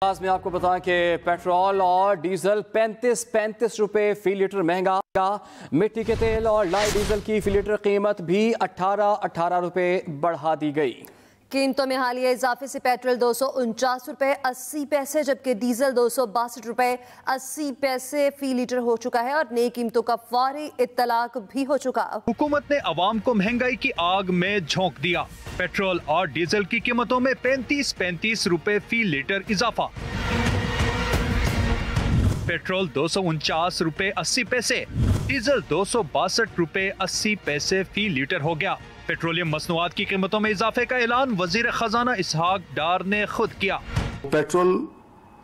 आज में आपको बताएं कि पेट्रोल और डीजल 35 रुपए फी लीटर महंगा। मिट्टी के तेल और लाइट डीजल की फी लीटर कीमत भी 18 रुपए बढ़ा दी गई। कीमतों में हालिया इजाफे से पेट्रोल 249 रुपए 80 पैसे जबकि डीजल 262 रुपए 80 पैसे फी लीटर हो चुका है और नई कीमतों का फौरी इत्तलाक भी हो चुका। हुकूमत ने अवाम को महंगाई की आग में झोंक दिया। पेट्रोल और डीजल की कीमतों में 35 रुपए फी लीटर इजाफा। पेट्रोल 249 रुपए 80 पैसे, डीजल 262 रुपए 80 पैसे फी लीटर हो गया। पेट्रोलियम मसनूआत की कीमतों में इजाफे का ऐलान वजीर खजाना इसहाक डार ने खुद किया। पेट्रोल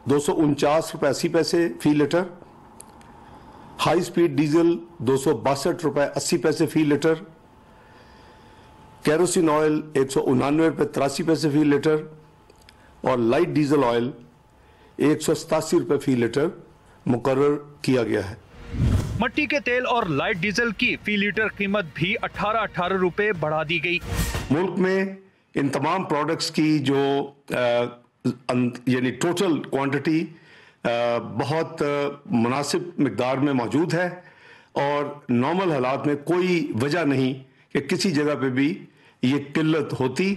249 रुपए 80 पैसे फी लीटर, हाई स्पीड डीजल 262 रुपए 80 पैसे फी लीटर, केरोसिन ऑयल 199 रुपए 83 पैसे फी लीटर और लाइट डीजल ऑयल 187 रुपए फी लीटर मुकर्रर किया गया है। मट्टी के तेल और लाइट डीजल की फी लीटर कीमत भी 18 रुपए बढ़ा दी गई। मुल्क में इन तमाम प्रोडक्ट्स की जो यानी टोटल क्वांटिटी बहुत मुनासिब मिकदार में मौजूद है और नॉर्मल हालात में कोई वजह नहीं कि किसी जगह पे भी ये किल्लत होती।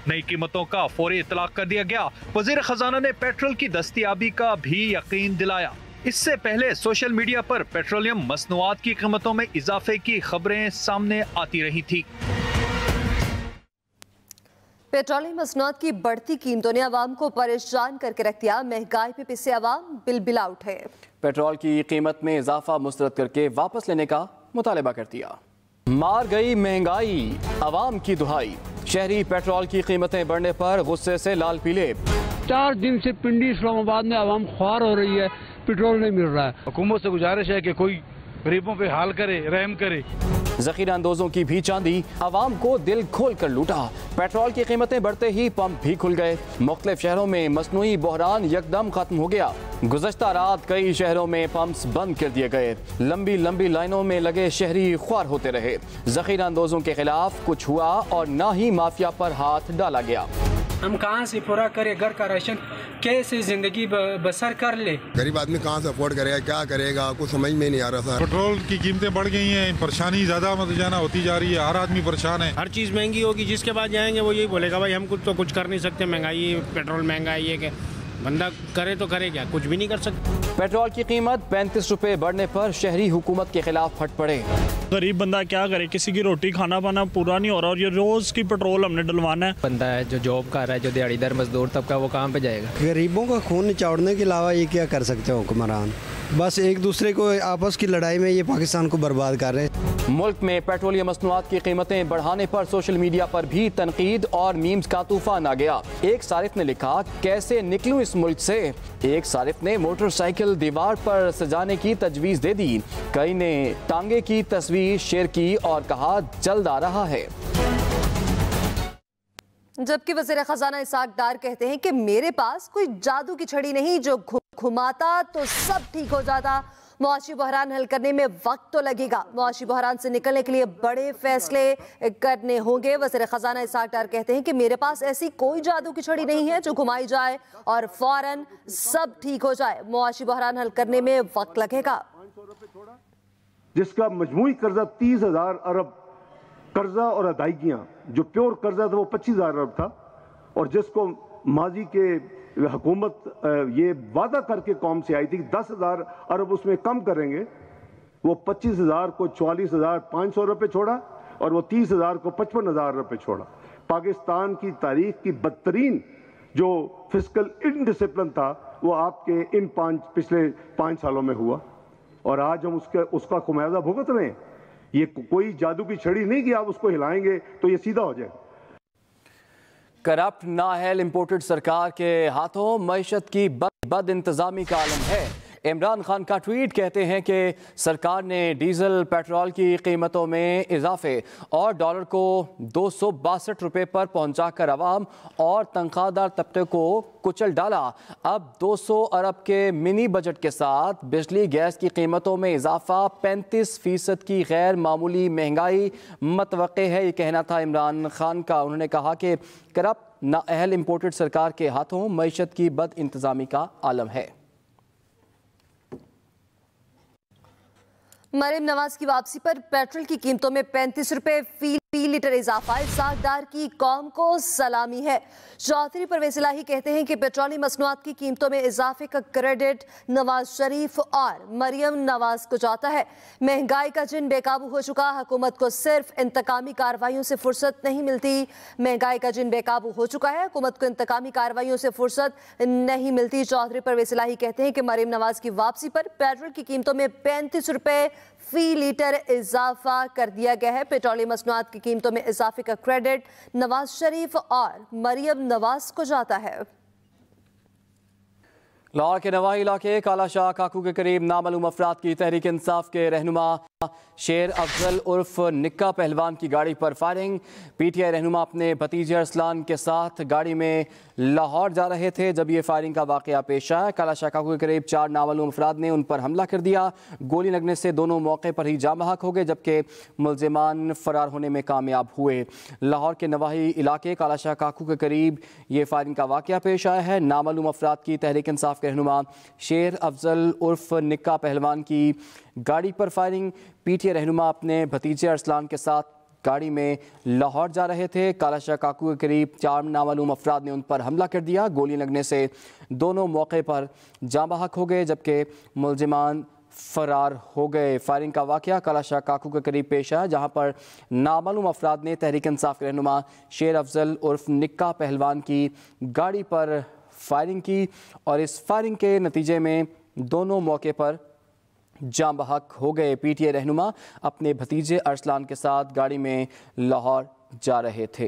नई कीमतों का फौरी इतलाक कर दिया गया। वजीर खजाना ने पेट्रोल की दस्तयाबी का भी यकीन दिलाया। इससे पहले सोशल मीडिया पर पेट्रोलियम मसनूआत की कीमतों में इजाफे की खबरें सामने आती रही थी। पेट्रोलियम मसनूआत की बढ़ती कीमतों ने अवाम को परेशान करके रख दिया। महंगाई पे पिसे अवाम बिलबिला उठे। पेट्रोल की कीमत में इजाफा मुस्तरद करके वापस लेने का मुतालबा कर दिया। मार गई महंगाई, अवाम की दुहाई। शहरी पेट्रोल की कीमतें बढ़ने पर गुस्से से लाल पीले। 4 दिन से पिंडी इस्लामाबाद में अवाम ख्वार हो रही है, पेट्रोल नहीं मिल रहा है। हुकूमत से गुजारिश है कि कोई गरीबों पे हाल करे, रहम करे। जखीरा अंदोजों की भी चांदी, अवाम को दिल खोल कर लूटा। पेट्रोल की कीमतें बढ़ते ही पंप भी खुल गए। मुख्तलिफ शहरों में मसनूई बहरान यकदम खत्म हो गया। गुज़श्ता रात कई शहरों में पंप्स बंद कर दिए गए। लंबी लंबी लाइनों में लगे शहरी ख्वार होते रहे। जखीरा अंदोजों के खिलाफ कुछ हुआ और ना ही माफिया पर हाथ डाला गया। हम कहाँ से पूरा करें घर का राशन, कैसे जिंदगी बसर कर ले। गरीब आदमी कहाँ से अफोर्ड करेगा, क्या करेगा, कुछ समझ में नहीं आ रहा था। पेट्रोल की कीमतें बढ़ गई हैं, परेशानी ज्यादा जाना होती जा रही है, हर आदमी परेशान है। हर चीज़ महंगी होगी, जिसके पास जाएंगे वो यही बोलेगा भाई हम कुछ कर नहीं सकते, महंगाई पेट्रोल महंगा है। ये बंदा करे तो करे क्या, कुछ भी नहीं कर सकते। पेट्रोल की कीमत 35 रुपए बढ़ने पर शहरी हुकूमत के खिलाफ फट पड़े। गरीब बंदा क्या करे, किसी की रोटी खाना पाना पूरा नहीं हो रहा और ये रोज की पेट्रोल हमने डलवाना है। बंदा है जो जॉब कर रहा है, जो दिहाड़ीदार मजदूर तबका, वो कहाँ पे जाएगा। गरीबों का खून निचोड़ने के अलावा ये क्या कर सकते हो हुक्मरान। बस एक दूसरे को आपस की लड़ाई में ये पाकिस्तान को बर्बाद कर रहे हैं। मुल्क में पेट्रोलियम मसनूआत की कीमतें बढ़ाने पर सोशल मीडिया पर भी तनकीद और मीम्स का तूफान आ गया। एक सारिफ ने लिखा, कैसे निकलूं इस मुल्क से। एक सारिफ ने मोटरसाइकिल दीवार पर सजाने की तजवीज़ दे दी। कई ने टांगे की तस्वीर शेयर की और कहा जल्द आ रहा है। जबकि वज़ीर खजाना इसहाक डार कहते हैं कि मेरे पास कोई जादू की छड़ी नहीं जो घुमाता तो सब ठीक हो जाता। मुआशी बहरान हल करने में वक्त तो लगेगा। मुआशी बहरान से निकलने के लिए बड़े फैसले करने होंगे। वज़ीर खजाना इसहाक डार कहते हैं कि मेरे पास ऐसी कोई जादू की छड़ी नहीं है जो घुमाई जाए और फौरन सब ठीक हो जाए। मुआशी बहरान हल करने में वक्त लगेगा। जिसका मजमूई कर्जा 30,000 अरब कर्जा और अदायगियां, जो प्योर कर्जा था वो 25,000 अरब था और जिसको माजी के हुकूमत ये वादा करके कौम से आई थी कि 10,000 अरब उसमें कम करेंगे, वो 25,000 को 44,500 रुपये छोड़ा और वो 30,000 को 55,000 रुपये छोड़ा। पाकिस्तान की तारीख की बदतरीन जो फिस्कल इनडिसिप्लिन था वो आपके इन पिछले 5 सालों में हुआ और आज हम उसका खुमियाजा भुगत रहे हैं। ये कोई जादू की छड़ी नहीं कि आप उसको हिलाएंगे तो ये सीधा हो जाएगा। करप्ट नाअहल इंपोर्टेड सरकार के हाथों मईशत की बद इंतजामी का आलम है। इमरान खान का ट्वीट कहते हैं कि सरकार ने डीजल पेट्रोल की कीमतों में इजाफे और डॉलर को 262 रुपये पर पहुंचाकर अवाम और तनख्वाहदार तबके को कुचल डाला। अब 200 अरब के मिनी बजट के साथ बिजली गैस की कीमतों में इजाफा 35% की गैर मामूली महंगाई मतवक्के है। ये कहना था इमरान खान का। उन्होंने कहा कि करप्ट नाअहल इंपोर्टेड सरकार के हाथों मईशत की बद इंतजामी का आलम है। मरीम नवाज की वापसी पर पेट्रोल की कीमतों में 35 रुपए फी लीटर इजाफा इसाक डार की कौम को सलामी है। चौधरी परवेज इलाही कहते हैं कि पेट्रोलियम मसनूआत की कीमतों में इजाफे का क्रेडिट नवाज शरीफ और मरियम नवाज को जाता है। महंगाई का जिन बेकाबू हो चुका, हुकूमत को सिर्फ इंतकामी कार्रवाइयों से फुर्सत नहीं मिलती। महंगाई का जिन बेकाबू हो चुका है, हुकूमत को इंतकामी कार्रवाइयों से फुर्सत नहीं मिलती। चौधरी परवेज इलाही कहते हैं कि मरियम नवाज की वापसी पर पेट्रोल की कीमतों में 35 रुपए फी लीटर इजाफा कर दिया गया है। पेट्रोलियम मसनूआत की कीमतों में इजाफे का क्रेडिट नवाज शरीफ और मरियम नवाज को जाता है। लाहौर के नवाही इलाके काला शाह काकू के करीब नामालूम अफराद की तहरीक इंसाफ के रहनुमा शेर अफजल उर्फ निक्का पहलवान की गाड़ी पर फायरिंग। पीटीआई रहनुमा अपने भतीजे अरसलान के साथ गाड़ी में लाहौर जा रहे थे जब ये फायरिंग का वाकया पेश आया। काला शाह काकू के करीब 4 नामालूम अफराद ने उन पर हमला कर दिया। गोली लगने से दोनों मौके पर ही जाँ बहक हो गए जबकि मुलजिमान फरार होने में कामयाब हुए। लाहौर के नवाही इलाके काला शाह काकू के करीब ये फायरिंग का वाकया पेश आया है। नामालूम अफराद की तहरीक इंसाफ के रहनुमा शेर अफजल उर्फ निक्का पहलवान की गाड़ी पर फायरिंग। पीटीआई रहनुमा अपने भतीजे अरसलान के साथ गाड़ी में लाहौर जा रहे थे। काला शाह काकू के करीब 4 नामालूम अफराद ने उन पर हमला कर दिया। गोली लगने से दोनों मौके पर जाँ बहक हो गए जबकि मुलजिमान फरार हो गए। फायरिंग का वाकया काला शाह काकू के करीब पेश आया जहां पर नामालूम अफराद ने तहरीक इंसाफ के रहनुमा शेर अफजल उर्फ निक्का पहलवान की गाड़ी पर फायरिंग की और इस फायरिंग के नतीजे में दोनों मौके पर जाँ बहक हो गए। पीटीआई रहनुमा अपने भतीजे अरसलान के साथ गाड़ी में लाहौर जा रहे थे।